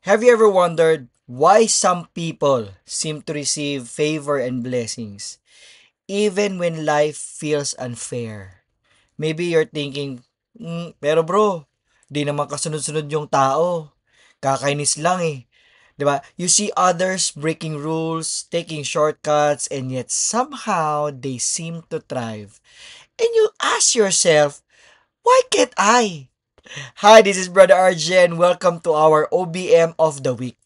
Have you ever wondered why some people seem to receive favor and blessings even when life feels unfair? Maybe you're thinking, pero bro, di naman kasunod-sunod yung tao. Kakainis lang eh. 'Di ba? You see others breaking rules, taking shortcuts, and yet somehow they seem to thrive. And you ask yourself, why can't I? Hi, this is Brother Arjen. Welcome to our OBM of the week.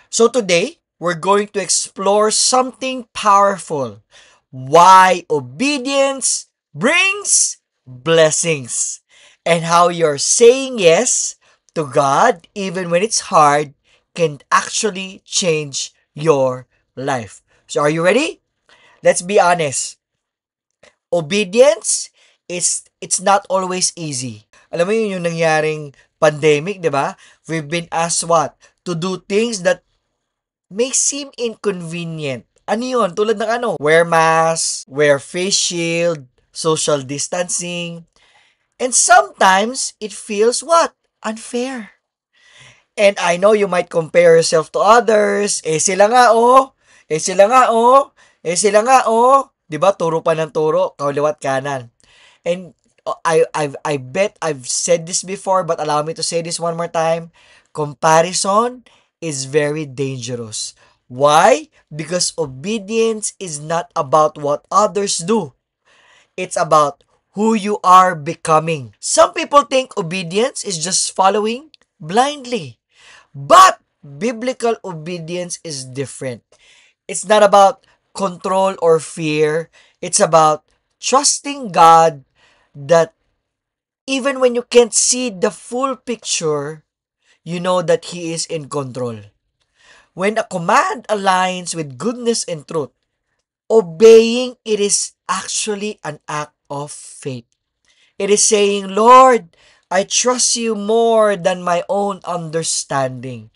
So today, we're going to explore something powerful. Why obedience brings blessings. And how your saying yes to God, even when it's hard, can actually change your life. So are you ready? Let's be honest. Obedience is it's not always easy. Alam mo yun yung nangyaring pandemic, 'di ba? We've been asked what? To do things that may seem inconvenient. Ano yun? Tulad ng ano? Wear mask, wear face shield, social distancing. And sometimes, it feels what? Unfair. And I know you might compare yourself to others. Eh sila nga oh. Eh sila nga oh. Eh sila nga oh. 'Di ba? Turo pa ng turo, kaliwat kanan. And I bet I've said this before, but allow me to say this one more time. Comparison is very dangerous. Why? Because obedience is not about what others do. It's about who you are becoming. Some people think obedience is just following blindly. But biblical obedience is different. It's not about control or fear. It's about trusting God that even when you can't see the full picture, you know that He is in control. When a command aligns with goodness and truth, obeying it is actually an act of faith. It is saying, Lord, I trust you more than my own understanding.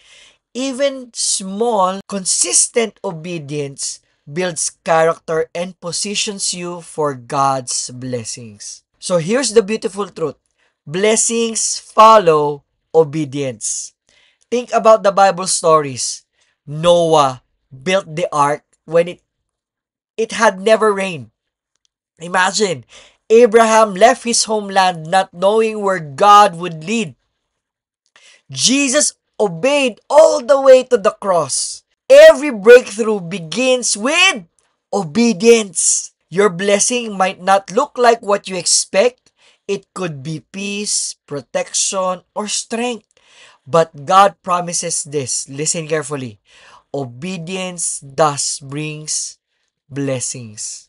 Even small, consistent obedience builds character and positions you for God's blessings. So here's the beautiful truth. Blessings follow obedience. Think about the Bible stories. Noah built the ark when it had never rained. Imagine, Abraham left his homeland not knowing where God would lead. Jesus obeyed all the way to the cross. Every breakthrough begins with obedience. Your blessing might not look like what you expect. It could be peace, protection, or strength. But God promises this. Listen carefully. Obedience thus brings blessings.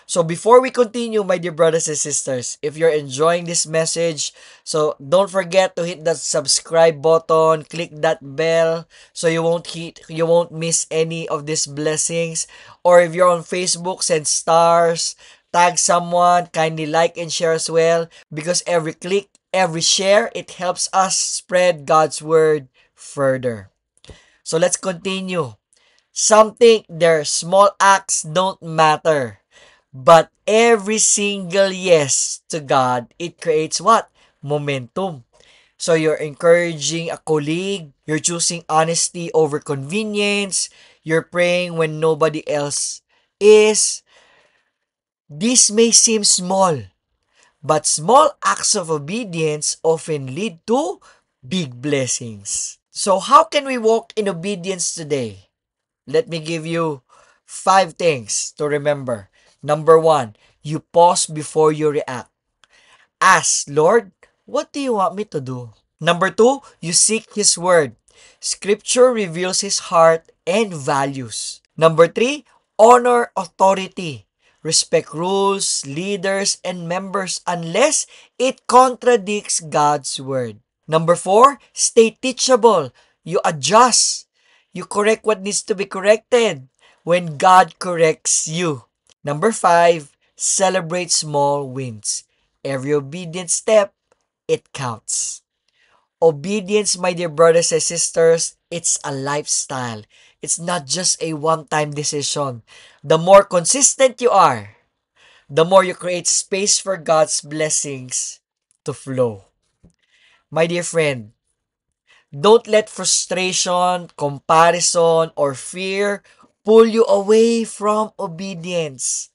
So before we continue, my dear brothers and sisters, if you're enjoying this message, so don't forget to hit that subscribe button, click that bell so you won't miss any of these blessings. Or if you're on Facebook, send stars, tag someone, kindly like and share as well because every click, every share, it helps us spread God's word further. So let's continue. Some think their small acts don't matter. But every single yes to God, it creates what? Momentum. So you're encouraging a colleague, you're choosing honesty over convenience, you're praying when nobody else is. This may seem small, but small acts of obedience often lead to big blessings. So how can we walk in obedience today? Let me give you 5 things to remember. Number 1, you pause before you react. Ask, Lord, what do you want me to do? Number 2, you seek His Word. Scripture reveals His heart and values. Number 3, honor authority. Respect rules, leaders, and members unless it contradicts God's Word. Number 4, stay teachable. You adjust. You correct what needs to be corrected when God corrects you. Number 5, celebrate small wins. Every obedient step, it counts. Obedience, my dear brothers and sisters, it's a lifestyle. It's not just a one-time decision. The more consistent you are, the more you create space for God's blessings to flow. My dear friend, Don't let frustration, comparison, or fear pull you away from obedience.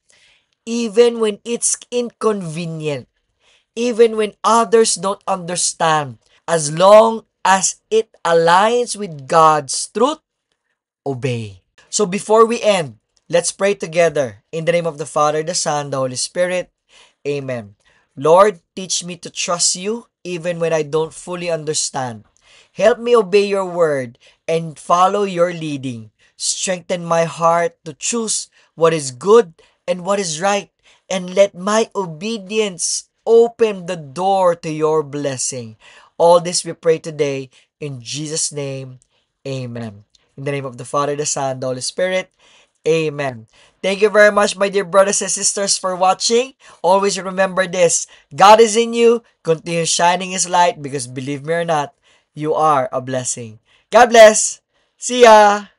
Even when it's inconvenient, even when others don't understand, as long as it aligns with God's truth, obey. So before we end, let's pray together. In the name of the Father, the Son, the Holy Spirit. Amen. Lord, teach me to trust you even when I don't fully understand. Help me obey your word and follow your leading. Strengthen my heart to choose what is good and what is right, and let my obedience open the door to your blessing. All this we pray today in Jesus' name. Amen. In the name of the Father, the Son, the Holy Spirit. Amen. Thank you very much, my dear brothers and sisters, for watching. Always remember this: God is in you. Continue shining His light because, believe me or not, you are a blessing. God bless. See ya.